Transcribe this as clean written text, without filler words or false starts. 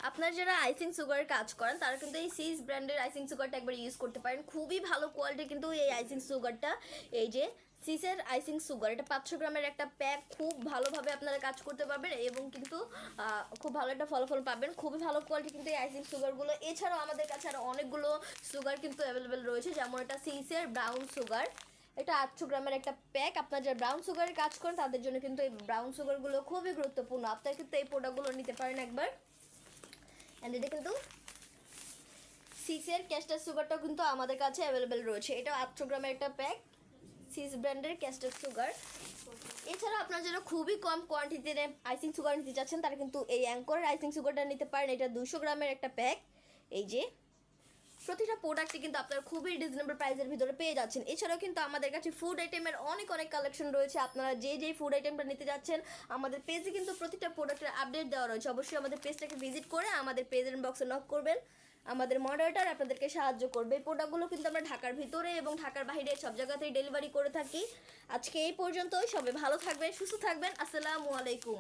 আপনারা যারা আইসিং সুগারের কাজ করেন তারা কিন্তু এই সিজ ব্র্যান্ডের আইসিং সুগারটা একবার ইউজ করতে পারেন। খুবই ভালো কোয়ালিটি কিন্তু এই আইসিং সুগারটা। এই যে সিসের আইসিং সুগার, এটা 500 গ্রামের একটা প্যাক। খুব ভালোভাবে আপনারা কাজ করতে পারবেন এবং কিন্তু খুব ভালো একটা ফলাফল পাবেন। খুবই ভালো কোয়ালিটি কিন্তু এই আইসিং সুগারগুলো। এছাড়াও আমাদের কাছে আরও অনেকগুলো সুগার কিন্তু অ্যাভেলেবেল রয়েছে, যেমন এটা সিসের ব্রাউন সুগার। এটা 800 গ্রামের একটা প্যাক। আপনারা যারা ব্রাউন সুগারের কাজ করেন তাদের জন্য কিন্তু এই ব্রাউন সুগারগুলো খুবই গুরুত্বপূর্ণ। আপনারা কিন্তু এই প্রোডাক্টগুলো নিতে পারেন একবার। অ্যান্ড এটা কিন্তু সিসের ক্যাস্টার সুগারটাও কিন্তু আমাদের কাছে অ্যাভেলেবেল রয়েছে। এটা 800 গ্রামের একটা প্যাক, সিস ব্র্যান্ডের ক্যাস্টার সুগার। এছাড়া আপনারা যারা খুবই কম কোয়ান্টিটিতে আইসিং সুগার নিতে চাচ্ছেন তারা কিন্তু এই অ্যাঙ্করের আইসিং সুগারটা নিতে পারেন। এটা 200 গ্রামের একটা প্যাক। এই যে প্রতিটা প্রোডাক্টই কিন্তু আপনারা খুবই রিজনেবল প্রাইসের ভিতরে পেয়ে যাচ্ছেন। এছাড়াও কিন্তু আমাদের কাছে ফুড আইটেমের অনেক কালেকশন রয়েছে। আপনারা যেই ফুড আইটেমটা নিতে যাচ্ছেন আমাদের পেজে কিন্তু প্রতিটা প্রোডাক্টের আপডেট দেওয়া রয়েছে। অবশ্যই আমাদের পেজটাকে ভিজিট করে আমাদের পেজের ইনবক্সে নক করবেন। আমাদের মডারেটর আপনাদেরকে সাহায্য করবে। এই প্রোডাক্টগুলো কিন্তু আমরা ঢাকার ভিতরে এবং ঢাকার বাইরে সব জায়গাতেই ডেলিভারি করে থাকি। আজকে এই পর্যন্তই। সবাই ভালো থাকবেন, সুস্থ থাকবেন। আসসালামু আলাইকুম।